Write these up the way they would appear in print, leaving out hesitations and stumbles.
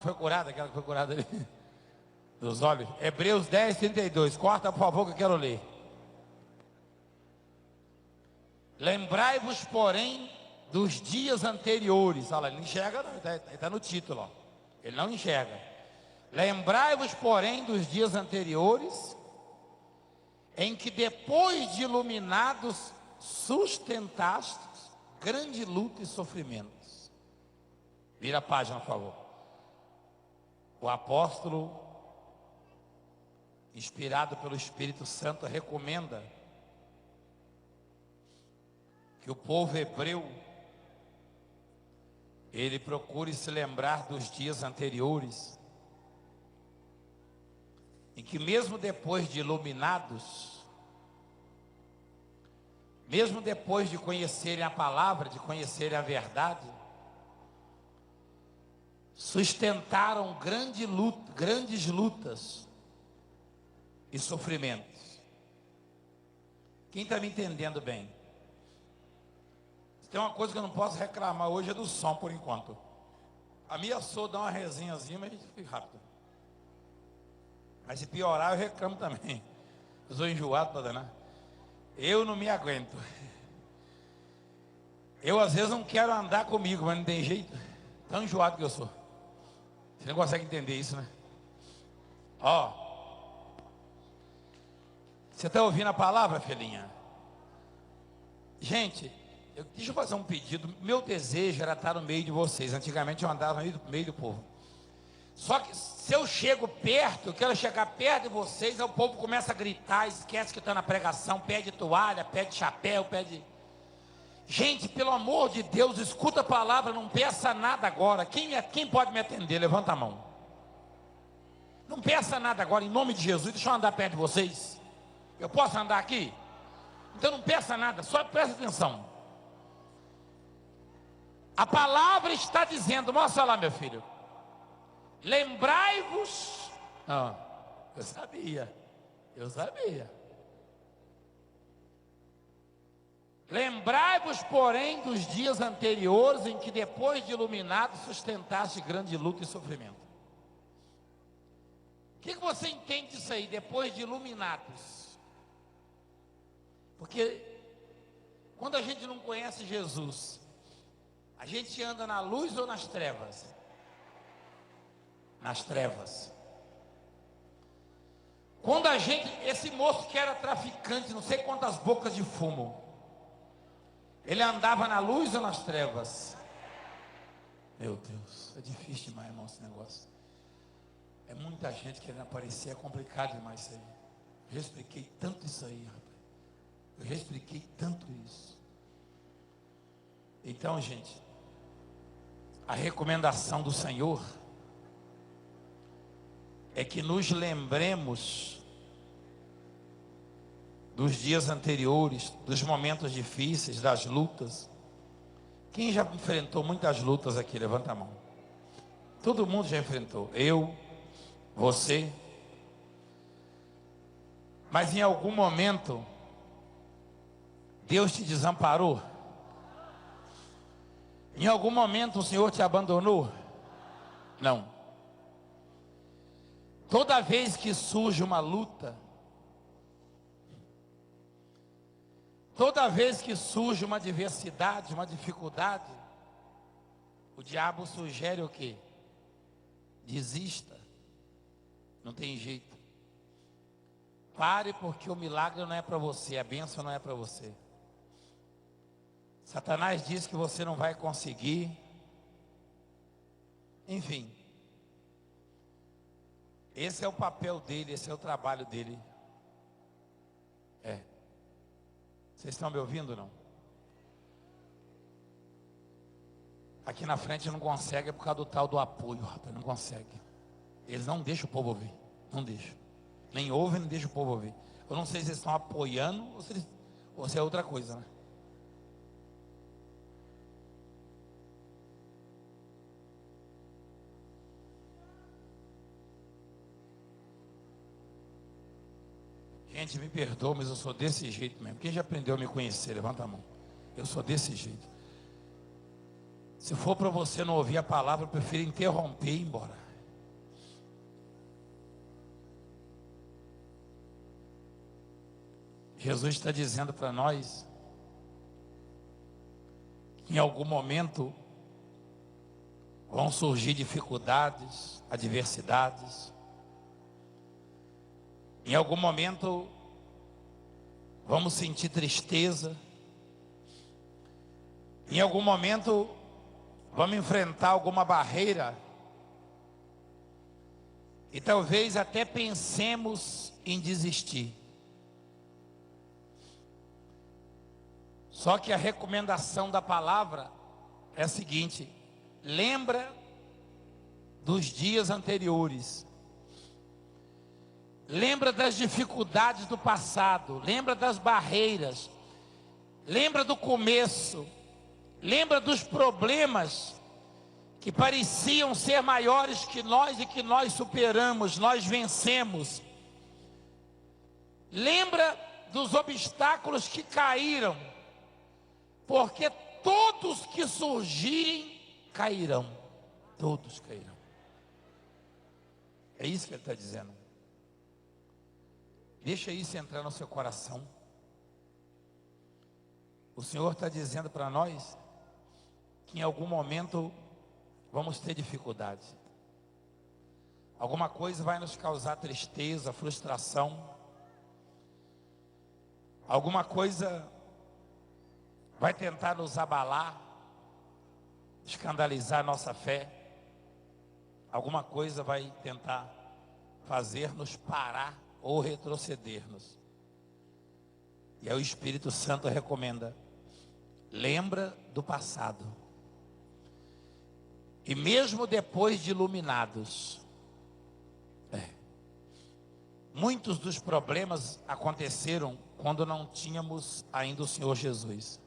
Foi curada, aquela que foi curada ali, dos olhos. Hebreus 10, 32. Corta, por favor, que eu quero ler. Lembrai-vos, porém, dos dias anteriores. Olha, ele não enxerga, não, ele está no título. Ó. Ele não enxerga. Lembrai-vos, porém, dos dias anteriores, em que depois de iluminados, sustentastes grande luta e sofrimentos. Vira a página, por favor. O apóstolo, inspirado pelo Espírito Santo, recomenda que o povo hebreu, ele procure se lembrar dos dias anteriores, em que mesmo depois de iluminados, mesmo depois de conhecerem a palavra, de conhecerem a verdade, sustentaram grandes lutas e sofrimentos. Quem está me entendendo bem? Tem uma coisa que eu não posso reclamar hoje, é do som por enquanto. A minha sou dá uma resenhazinha, mas fica rápido. Mas se piorar eu reclamo também. Eu sou enjoado para danar. Eu não me aguento. Eu às vezes não quero andar comigo, mas não tem jeito. Tão enjoado que eu sou. Você não consegue entender isso, né? Ó. Você está ouvindo a palavra, filhinha? Gente, deixa eu fazer um pedido. Meu desejo era estar no meio de vocês. Antigamente eu andava no meio do povo. Só que se eu chego perto, eu quero chegar perto de vocês, aí o povo começa a gritar, esquece que está na pregação, pede toalha, pede chapéu, pede... Gente, pelo amor de Deus, escuta a palavra, não peça nada agora. Quem pode me atender? Levanta a mão. Não peça nada agora, em nome de Jesus. Deixa eu andar perto de vocês. Eu posso andar aqui? Então não peça nada, só presta atenção. A palavra está dizendo, mostra lá, meu filho. Lembrai-vos. Eu sabia. Lembrai-vos, porém, dos dias anteriores, em que depois de iluminado, sustentaste grande luta e sofrimento. O que você entende disso aí, depois de iluminados? Porque quando a gente não conhece Jesus, a gente anda na luz ou nas trevas? Nas trevas. Quando a gente, esse moço que era traficante, não sei quantas bocas de fumo, ele andava na luz ou nas trevas? Meu Deus, é difícil demais, irmão, esse negócio. É muita gente querendo aparecer, é complicado demais isso aí. Eu já expliquei tanto isso aí, rapaz. Eu já expliquei tanto isso. Então, gente, a recomendação do Senhor é que nos lembremos dos dias anteriores, dos momentos difíceis, das lutas. Quem já enfrentou muitas lutas aqui? Levanta a mão. Todo mundo já enfrentou. Eu, você. Mas em algum momento, Deus te desamparou? Em algum momento o Senhor te abandonou? Não. Toda vez que surge uma luta, toda vez que surge uma adversidade, uma dificuldade, o diabo sugere o quê? Desista. Não tem jeito. Pare, porque o milagre não é para você, a bênção não é para você. Satanás diz que você não vai conseguir. Enfim. Esse é o papel dele, esse é o trabalho dele. Vocês estão me ouvindo ou não? Aqui na frente não consegue, é por causa do tal do apoio, rapaz, não consegue. Eles não deixam o povo ouvir, não deixam. Nem ouvem, nem deixam o povo ouvir. Eu não sei se eles estão apoiando ou se é outra coisa, né? Gente, me perdoa, mas eu sou desse jeito mesmo. Quem já aprendeu a me conhecer, levanta a mão. Eu sou desse jeito. Se for para você não ouvir a palavra, eu prefiro interromper e ir embora. Jesus está dizendo para nós que em algum momento vão surgir dificuldades, adversidades. Em algum momento vamos sentir tristeza. Em algum momento vamos enfrentar alguma barreira. E talvez até pensemos em desistir. Só que a recomendação da palavra é a seguinte: lembra dos dias anteriores. Lembra das dificuldades do passado. Lembra das barreiras. Lembra do começo. Lembra dos problemas que pareciam ser maiores que nós e que nós superamos, nós vencemos. Lembra dos obstáculos que caíram, porque todos que surgirem cairão. Todos cairão. É isso que ele está dizendo. Deixa isso entrar no seu coração. O Senhor está dizendo para nós que em algum momento vamos ter dificuldade. Alguma coisa vai nos causar tristeza, frustração. Alguma coisa vai tentar nos abalar, escandalizar nossa fé. Alguma coisa vai tentar fazer-nos parar ou retrocedermos. E aí o Espírito Santo recomenda: lembra do passado. E mesmo depois de iluminados, muitos dos problemas aconteceram quando não tínhamos ainda o Senhor Jesus.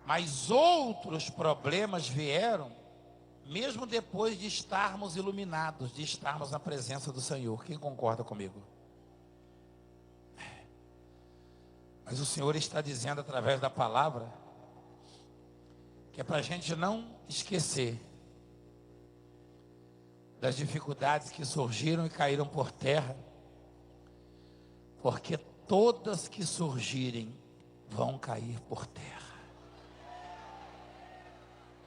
Mas outros problemas vieram mesmo depois de estarmos iluminados, de estarmos na presença do Senhor. Quem concorda comigo? Mas o Senhor está dizendo através da palavra que é para a gente não esquecer das dificuldades que surgiram e caíram por terra, porque todas que surgirem vão cair por terra.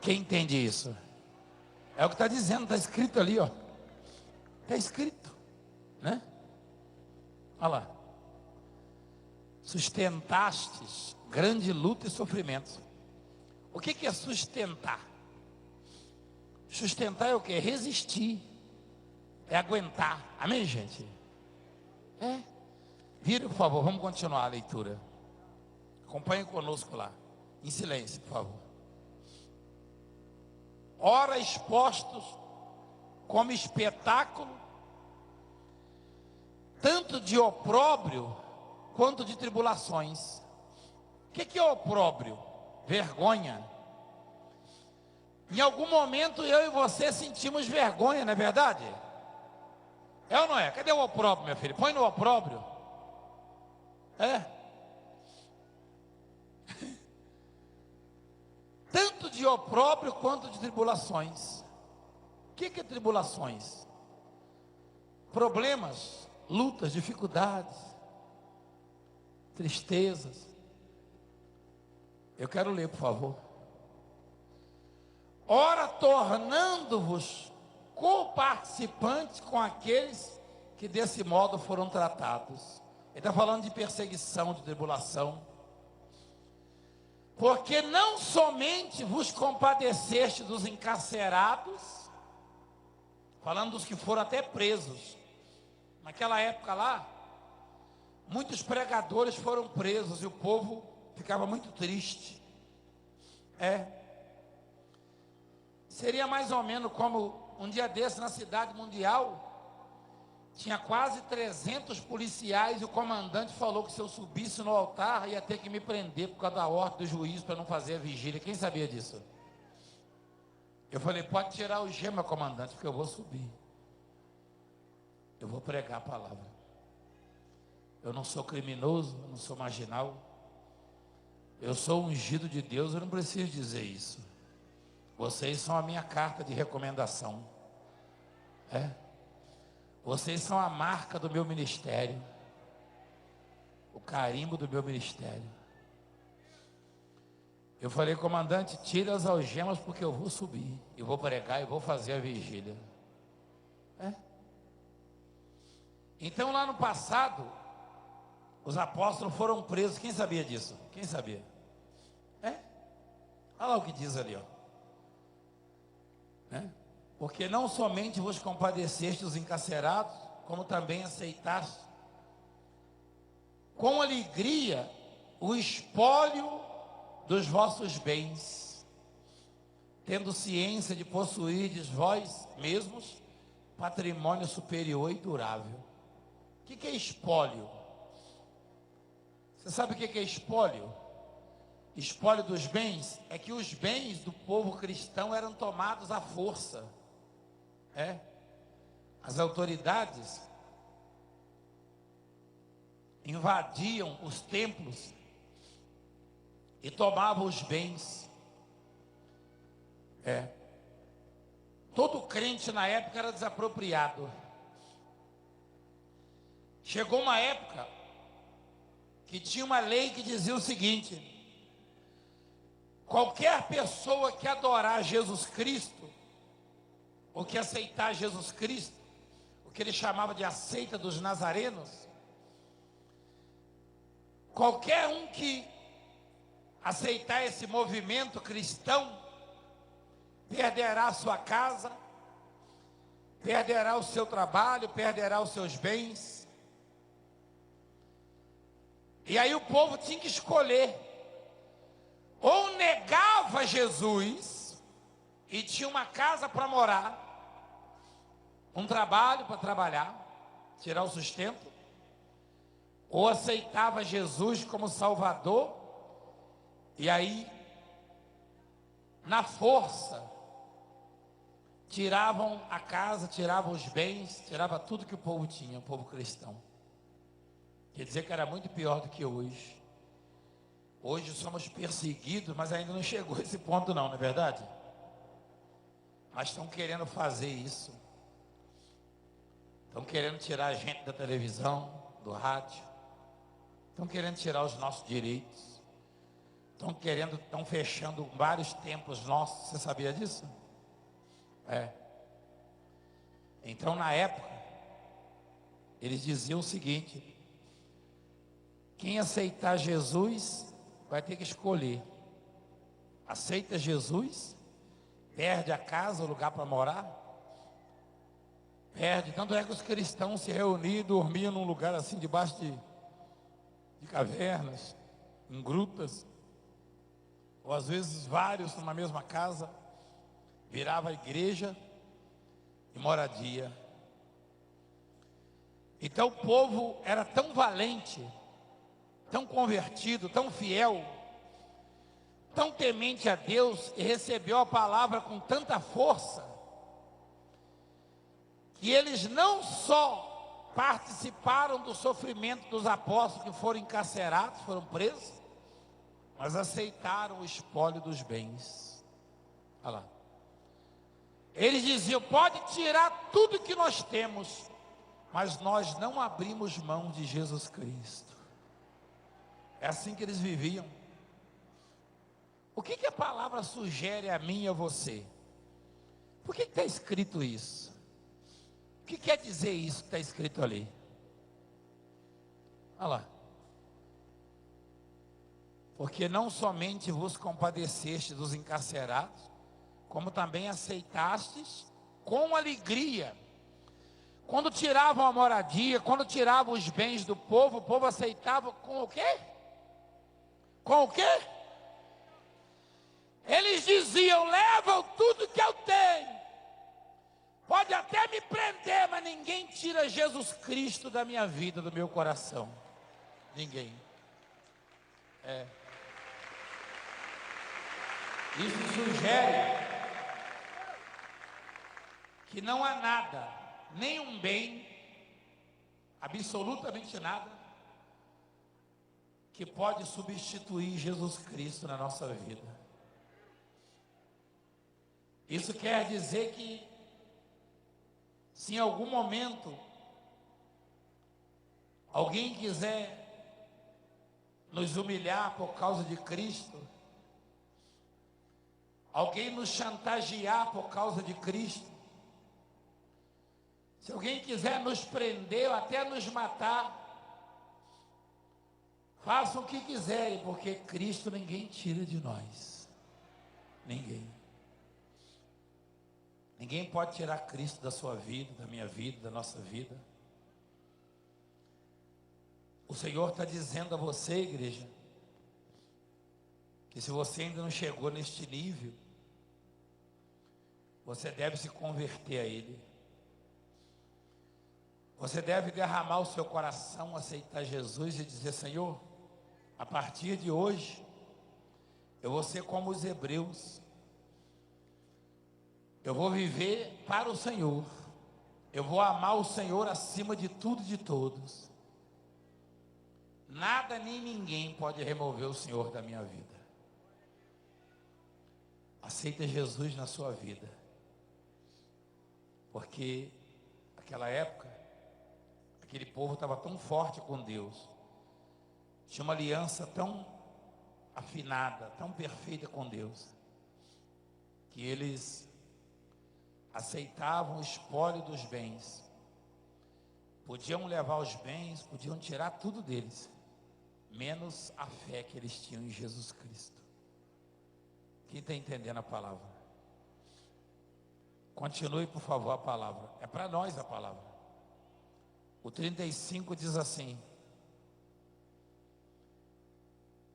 Quem entende isso? É o que está dizendo, está escrito ali, ó. Está escrito, né? Olha lá. Sustentastes grande luta e sofrimento. O que é sustentar? Sustentar é o que? Resistir. É aguentar. Amém, gente? É. Vira, por favor, vamos continuar a leitura. Acompanhe conosco lá. Em silêncio, por favor. Ora expostos como espetáculo, tanto de opróbrio quanto de tribulações. O que é opróbrio? Vergonha. Em algum momento eu e você sentimos vergonha, não é verdade? É ou não é? Cadê o opróbrio, meu filho? Põe no opróbrio. É. Tanto de opróbrio quanto de tribulações. O que é tribulações? Problemas, lutas, dificuldades, tristezas. Eu quero ler, por favor. Ora, tornando-vos coparticipantes com aqueles que desse modo foram tratados. Ele está falando de perseguição, de tribulação. Porque não somente vos compadeceste dos encarcerados, falando dos que foram até presos. Naquela época lá, muitos pregadores foram presos e o povo ficava muito triste. Seria mais ou menos como um dia desse na cidade mundial, tinha quase 300 policiais e o comandante falou que se eu subisse no altar ia ter que me prender por causa da ordem do juiz para não fazer a vigília. Quem sabia disso? Eu falei, pode tirar o gema, comandante, porque eu vou subir. Eu vou pregar a palavra. Eu não sou criminoso, eu não sou marginal. Eu sou ungido de Deus, eu não preciso dizer isso. Vocês são a minha carta de recomendação. Vocês são a marca do meu ministério. O o carimbo do meu ministério. Eu falei, comandante, tira as algemas porque eu vou subir, eu vou pregar e vou fazer a vigília. Então lá no passado, os apóstolos foram presos. Quem sabia disso? Quem sabia? Olha lá o que diz ali, ó. Porque não somente vos compadeceste os encarcerados, como também aceitaste com alegria o espólio dos vossos bens, tendo ciência de possuirdes vós mesmos patrimônio superior e durável. O que é espólio? Você sabe o que é espólio? Espólio dos bens é que os bens do povo cristão eram tomados à força. As autoridades invadiam os templos e tomavam os bens. Todo crente na época era desapropriado. Chegou uma época que tinha uma lei que dizia o seguinte: qualquer pessoa que adorar Jesus Cristo, ou que aceitar Jesus Cristo, o que ele chamava de a seita dos nazarenos, qualquer um que aceitar esse movimento cristão, perderá a sua casa, perderá o seu trabalho, perderá os seus bens. E aí o povo tinha que escolher: ou negava Jesus e tinha uma casa para morar, um trabalho para trabalhar, tirar o sustento, ou aceitava Jesus como Salvador, e aí, na força, tiravam a casa, tiravam os bens, tirava tudo que o povo tinha, o povo cristão. Quer dizer que era muito pior do que hoje. Hoje somos perseguidos, mas ainda não chegou a esse ponto não é verdade? Mas estão querendo fazer isso. Estão querendo tirar a gente da televisão, do rádio. Estão querendo tirar os nossos direitos. Estão fechando vários templos nossos. Você sabia disso? Então na época, eles diziam o seguinte: quem aceitar Jesus vai ter que escolher. Aceita Jesus, perde a casa, o lugar para morar, perde. Tanto é que os cristãos se reuniam e dormiam num lugar assim, debaixo de cavernas, em grutas, ou às vezes vários numa mesma casa, virava igreja e moradia. Então o povo era tão valente, tão convertido, tão fiel, tão temente a Deus, e recebeu a palavra com tanta força, que eles não só participaram do sofrimento dos apóstolos que foram encarcerados, foram presos, mas aceitaram o espólio dos bens. Olha lá. Eles diziam: pode tirar tudo que nós temos, mas nós não abrimos mão de Jesus Cristo. É assim que eles viviam. O que a palavra sugere a mim e a você? Por que está escrito isso? O que quer dizer isso que está escrito ali? Olha lá. Porque não somente vos compadeceste dos encarcerados, como também aceitastes com alegria. Quando tiravam a moradia, quando tiravam os bens do povo, o povo aceitava com o quê? Com o quê? Eles diziam: levam tudo que eu tenho, pode até me prender, mas ninguém tira Jesus Cristo da minha vida, do meu coração. Ninguém. Isso sugere que não há nada, nenhum bem, absolutamente nada, que pode substituir Jesus Cristo na nossa vida. Isso quer dizer que, se em algum momento alguém quiser nos humilhar por causa de Cristo, alguém nos chantagear por causa de Cristo, se alguém quiser nos prender ou até nos matar, façam o que quiserem, porque Cristo ninguém tira de nós. Ninguém. Ninguém pode tirar Cristo da sua vida, da minha vida, da nossa vida. O Senhor está dizendo a você, igreja, que se você ainda não chegou neste nível, você deve se converter a Ele. Você deve derramar o seu coração, aceitar Jesus e dizer: Senhor, a partir de hoje, eu vou ser como os hebreus. Eu vou viver para o Senhor. Eu vou amar o Senhor acima de tudo e de todos. Nada nem ninguém pode remover o Senhor da minha vida. Aceita Jesus na sua vida. Porque naquela época, aquele povo estava tão forte com Deus, tinha uma aliança tão afinada, tão perfeita com Deus, que eles aceitavam o espólio dos bens, podiam levar os bens, podiam tirar tudo deles, menos a fé que eles tinham em Jesus Cristo. Quem está entendendo a palavra? Continue, por favor, a palavra. É para nós a palavra. O 35 diz assim.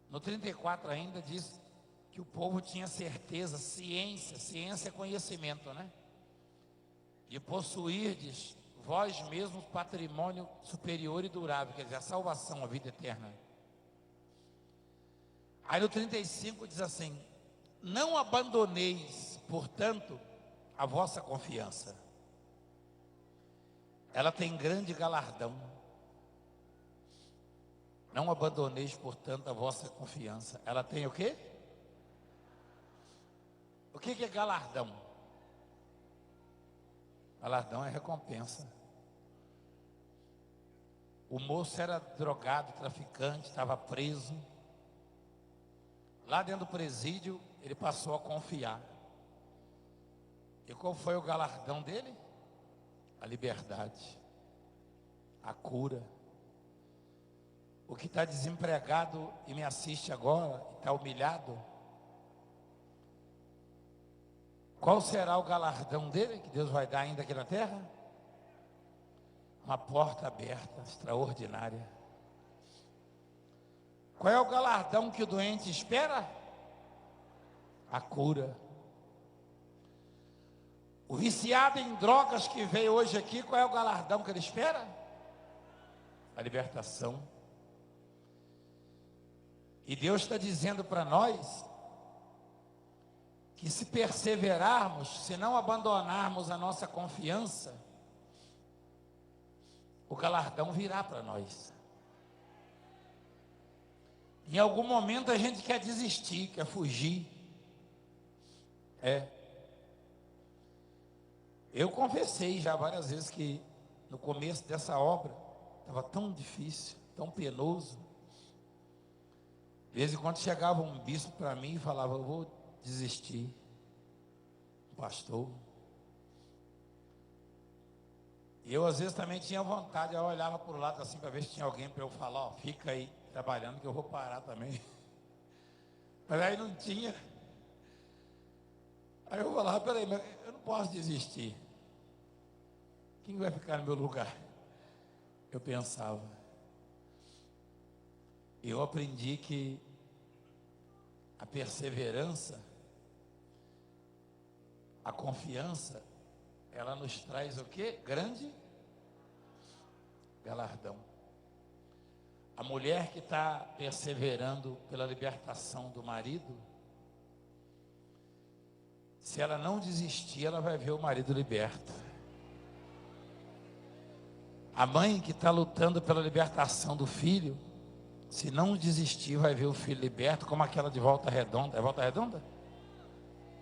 No 34 ainda diz que o povo tinha certeza, ciência é conhecimento, né? De possuirdes vós mesmos patrimônio superior e durável, quer dizer, a salvação, a vida eterna. Aí no 35 diz assim: não abandoneis, portanto, a vossa confiança. Ela tem grande galardão. Não abandoneis, portanto, a vossa confiança. Ela tem o quê? O que é galardão? Galardão é recompensa. O moço era drogado, traficante, estava preso. Lá dentro do presídio, ele passou a confiar. E qual foi o galardão dele? A liberdade, a cura. O que está desempregado e me assiste agora, está humilhado, qual será o galardão dele, que Deus vai dar ainda aqui na terra? Uma porta aberta, extraordinária. Qual é o galardão que o doente espera? A cura. O viciado em drogas que veio hoje aqui, qual é o galardão que ele espera? A libertação. E Deus está dizendo para nós que se perseverarmos, se não abandonarmos a nossa confiança, o galardão virá para nós. Em algum momento a gente quer desistir, quer fugir. Eu confessei já várias vezes que no começo dessa obra estava tão difícil, tão penoso. De vez em quando chegava um bispo para mim e falava: eu vou desistir, pastor. E eu às vezes também tinha vontade, eu olhava para o lado assim para ver se tinha alguém para eu falar: ó, fica aí trabalhando que eu vou parar também. Mas aí não tinha. Aí eu falava: peraí, mas eu não posso desistir. Quem vai ficar no meu lugar? Eu pensava. Eu aprendi que a perseverança, a confiança, ela nos traz o quê? Grande galardão. A mulher que está perseverando pela libertação do marido, se ela não desistir, ela vai ver o marido liberto. A mãe que está lutando pela libertação do filho, se não desistir, vai ver o filho liberto, como aquela de Volta Redonda. É Volta Redonda?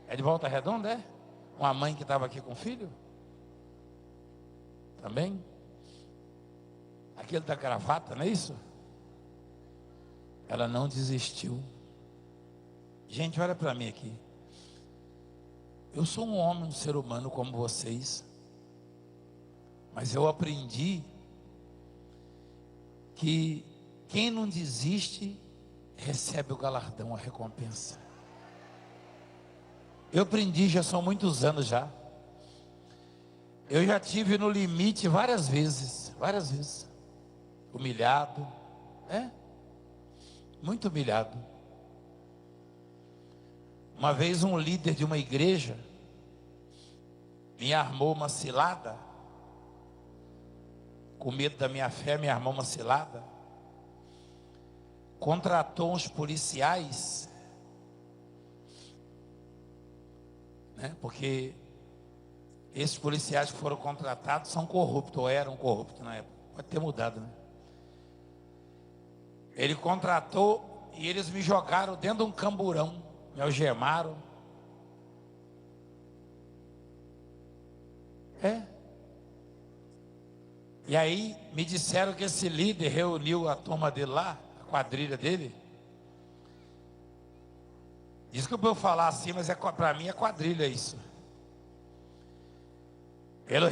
É de Volta Redonda, é? Uma mãe que estava aqui com o filho? Também? Aquele da gravata, não é isso? ela não desistiu. Gente, olha para mim aqui. Eu sou um homem, um ser humano como vocês, mas eu aprendi que quem não desiste recebe o galardão, a recompensa. Eu aprendi, já são muitos anos já. Eu já tive no limite várias vezes, humilhado, muito humilhado. Uma vez um líder de uma igreja me armou uma cilada, com medo da minha fé, me armou uma cilada, contratou uns policiais, né, porque esses policiais que foram contratados são corruptos, ou eram corruptos na época, pode ter mudado, né? Ele contratou e eles me jogaram dentro de um camburão, me algemaram. E aí me disseram que esse líder reuniu a turma dele lá, a quadrilha dele. Desculpa eu falar assim, mas para mim é quadrilha isso. Ele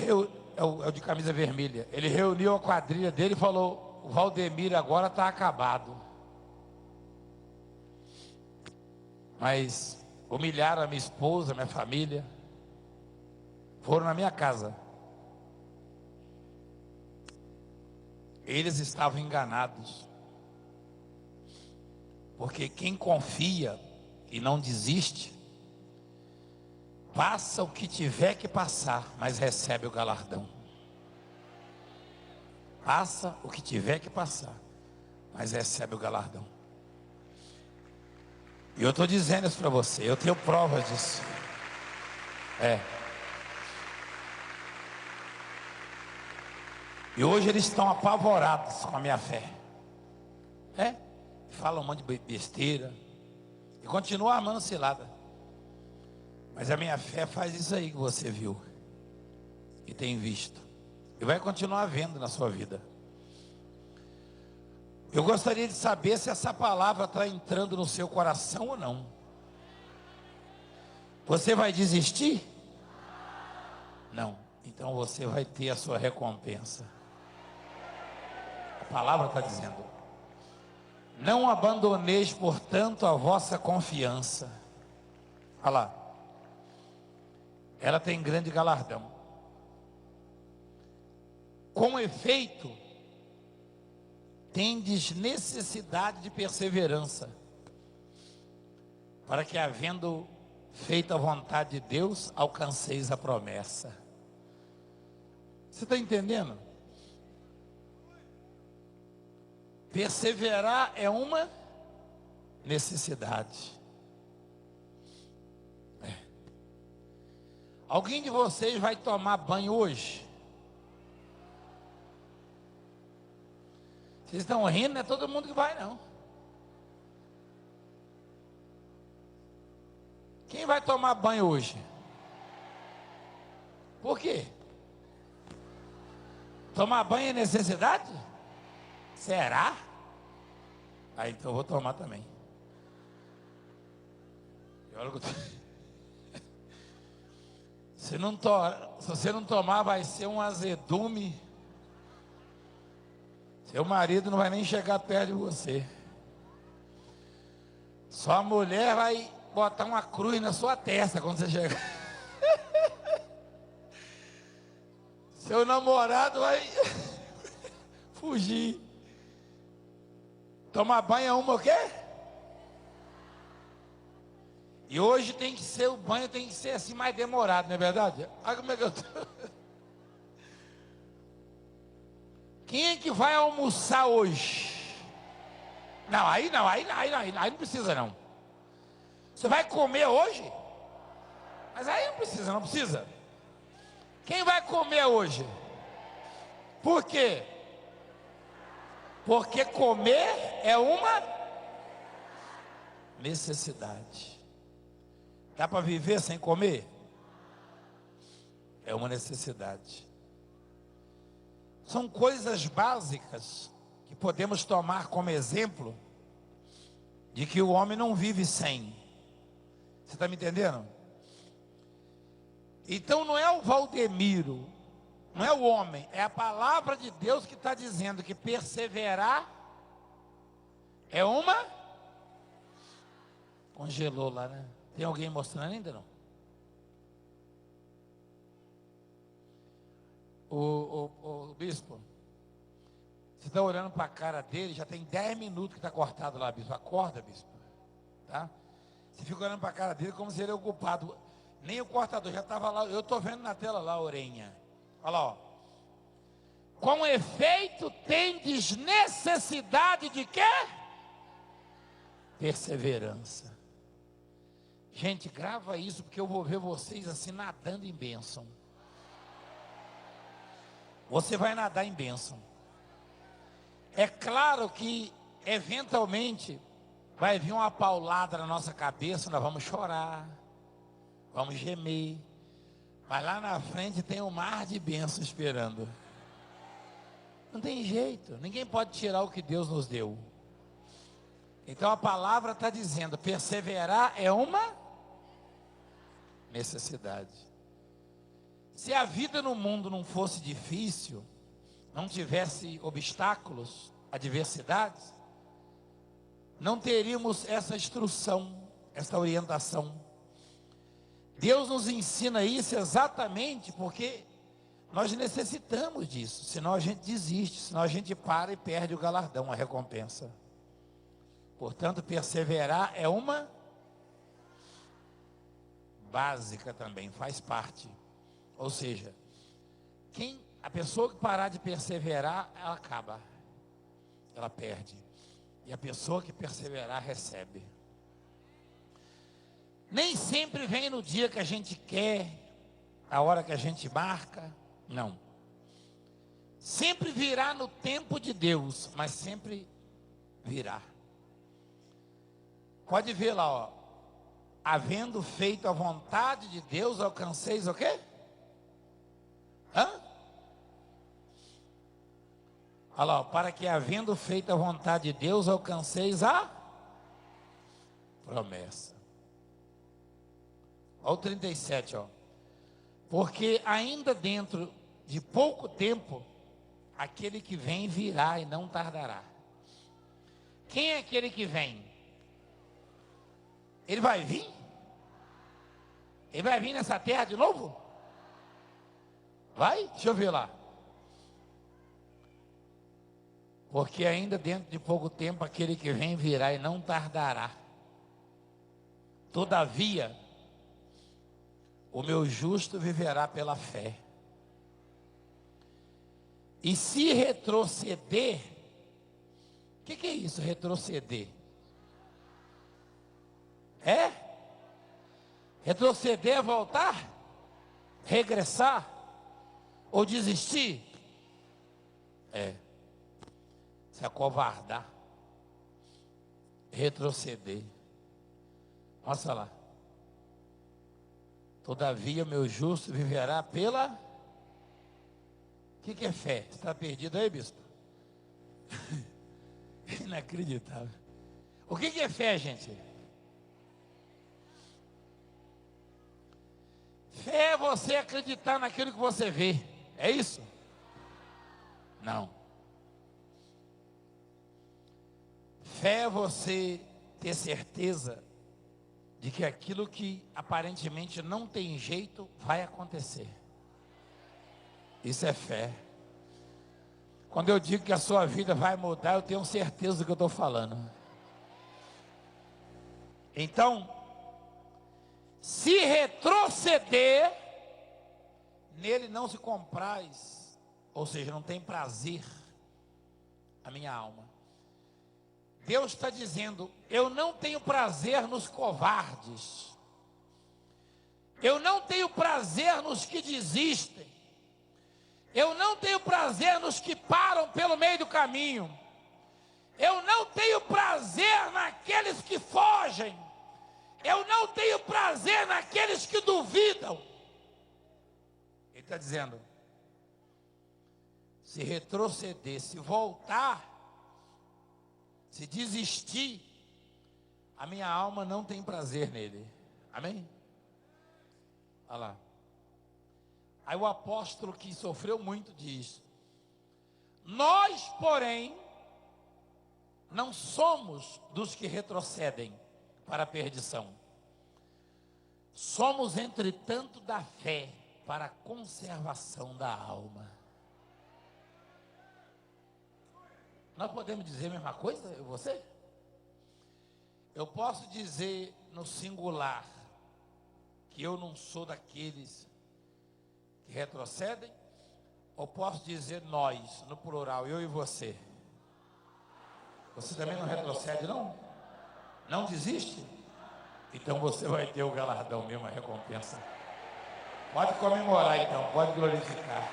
é o de camisa vermelha. Ele reuniu a quadrilha dele e falou: o Valdemir agora está acabado. Mas humilharam a minha esposa, a minha família. Foram na minha casa. Eles estavam enganados. Porque quem confia e não desiste, passa o que tiver que passar, mas recebe o galardão. Passa o que tiver que passar, mas recebe o galardão. E eu estou dizendo isso para você, eu tenho provas disso. E hoje eles estão apavorados com a minha fé. Falam um monte de besteira. E continuam armando cilada. Mas a minha fé faz isso aí que você viu. E tem visto. E vai continuar vendo na sua vida. Eu gostaria de saber se essa palavra está entrando no seu coração ou não. Você vai desistir? Não. Então você vai ter a sua recompensa. A palavra está dizendo: não abandoneis, portanto, a vossa confiança. Olha lá. Ela tem grande galardão. Com efeito, tendes necessidade de perseverança, para que, havendo feito a vontade de Deus, alcanceis a promessa. Você está entendendo? Perseverar é uma necessidade. Alguém de vocês vai tomar banho hoje? Vocês estão rindo, não é todo mundo que vai, não. Quem vai tomar banho hoje? Por quê? Tomar banho é necessidade? Será? Então eu vou tomar também. E olha o que eu tô... Se você não tomar, vai ser um azedume. Seu marido não vai nem chegar perto de você. Sua mulher vai botar uma cruz na sua testa quando você chegar. Seu namorado vai fugir. Tomar banho é uma o quê? E hoje tem que ser, o banho tem que ser assim mais demorado, não é verdade? Olha como é que eu tô. Quem é que vai almoçar hoje? Não, aí não precisa não. Você vai comer hoje? Mas aí não precisa. Quem vai comer hoje? Por quê? Porque comer é uma necessidade. Dá para viver sem comer? É uma necessidade. São coisas básicas que podemos tomar como exemplo de que o homem não vive sem. Você está me entendendo? Então não é o Valdemiro, não é o homem, é a palavra de Deus que está dizendo que perseverar é uma... Congelou lá, né? Tem alguém mostrando ainda não? O bispo, você está olhando para a cara dele, já tem 10 minutos que está cortado lá, bispo. Acorda, bispo. Tá? Você fica olhando para a cara dele como se ele é ocupado. Nem o cortador, já estava lá. Eu estou vendo na tela lá a orelha. Olha lá, ó. Com efeito, tendes necessidade de quê? Perseverança. Gente, grava isso, porque eu vou ver vocês assim nadando em bênção. Você vai nadar em bênção. É claro que, eventualmente, vai vir uma paulada na nossa cabeça, nós vamos chorar, vamos gemer. Mas lá na frente tem um mar de bênção esperando. Não tem jeito, ninguém pode tirar o que Deus nos deu. Então a palavra está dizendo, perseverar é uma necessidade. Se a vida no mundo não fosse difícil, não tivesse obstáculos, adversidades, não teríamos essa instrução, essa orientação. Deus nos ensina isso exatamente porque nós necessitamos disso, senão a gente desiste, senão a gente para e perde o galardão, a recompensa. Portanto, perseverar é uma básica também, faz parte. Ou seja, a pessoa que parar de perseverar, ela acaba, ela perde. E a pessoa que perseverar, recebe. Nem sempre vem no dia que a gente quer, a hora que a gente marca, não. Sempre virá no tempo de Deus, mas sempre virá. Pode ver lá, ó. Havendo feito a vontade de Deus, alcanceis o quê? Olha lá, ó, para que havendo feito a vontade de Deus, alcanceis a promessa. Olha o 37, ó. Porque ainda dentro de pouco tempo, aquele que vem virá e não tardará. Quem é aquele que vem? Ele vai vir? Ele vai vir nessa terra de novo? Vai? Deixa eu ver lá. Porque ainda dentro de pouco tempo aquele que vem virá e não tardará. Todavia, o meu justo viverá pela fé. E se retroceder, o que é isso, retroceder? É? Retroceder é voltar? Regressar? Ou desistir? É. Se acovardar. Retroceder. Mostra lá. Todavia meu justo viverá pela... O que é fé? Você está perdido aí, bispo? Inacreditável. O que é fé, gente? Fé é você acreditar naquilo que você vê. É isso? Não. Fé é você ter certeza de que aquilo que aparentemente não tem jeito vai acontecer. Isso é fé. Quando eu digo que a sua vida vai mudar, eu tenho certeza do que eu estou falando. Então, se retroceder, nele não se compraz, ou seja, não tem prazer a minha alma. Deus está dizendo, eu não tenho prazer nos covardes, eu não tenho prazer nos que desistem, eu não tenho prazer nos que param pelo meio do caminho, eu não tenho prazer naqueles que fogem, eu não tenho prazer naqueles que duvidam. Ele está dizendo, se retroceder, se voltar, se desistir, a minha alma não tem prazer nele. Amém? Olha lá. Aí o apóstolo que sofreu muito diz: nós, porém, não somos dos que retrocedem para a perdição. Somos, entretanto, da fé para a conservação da alma. Nós podemos dizer a mesma coisa, eu e você? Eu posso dizer no singular que eu não sou daqueles que retrocedem, ou posso dizer nós, no plural, eu e você? Você também não retrocede, não? Não desiste? Então você vai ter o galardão mesmo, a recompensa. Pode comemorar então, pode glorificar.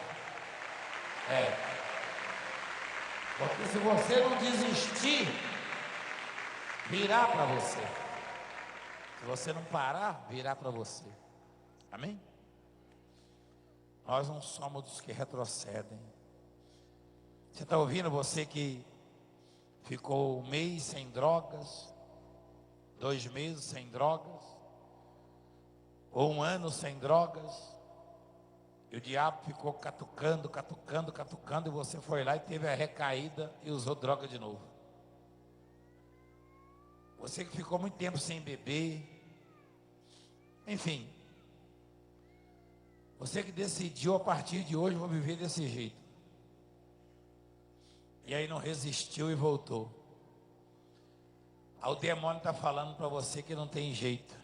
Porque se você não desistir, virá para você. Se você não parar, virá para você. Amém? Nós não somos dos que retrocedem. Você está ouvindo, você que ficou 1 mês sem drogas, 2 meses sem drogas, ou 1 ano sem drogas, e o diabo ficou catucando, e você foi lá e teve a recaída e usou droga de novo. Você que ficou muito tempo sem beber, enfim, você que decidiu a partir de hoje vou viver desse jeito, e aí não resistiu e voltou. Aí o demônio está falando para você que não tem jeito.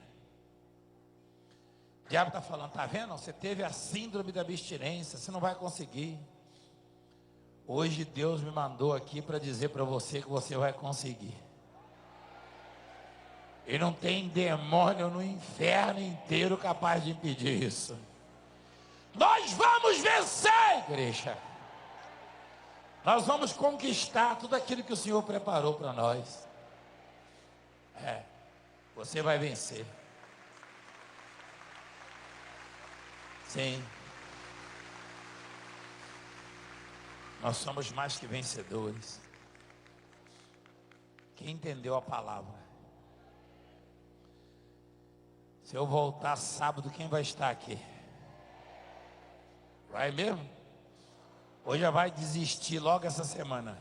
O diabo está falando, está vendo? Você teve a síndrome da abstinência, você não vai conseguir. Hoje Deus me mandou aqui para dizer para você que você vai conseguir. E não tem demônio no inferno inteiro capaz de impedir isso. Nós vamos vencer, igreja. Nós vamos conquistar tudo aquilo que o Senhor preparou para nós. Você vai vencer. Sim. Nós somos mais que vencedores. Quem entendeu a palavra? Se eu voltar sábado, quem vai estar aqui? Vai mesmo? Ou já vai desistir logo essa semana?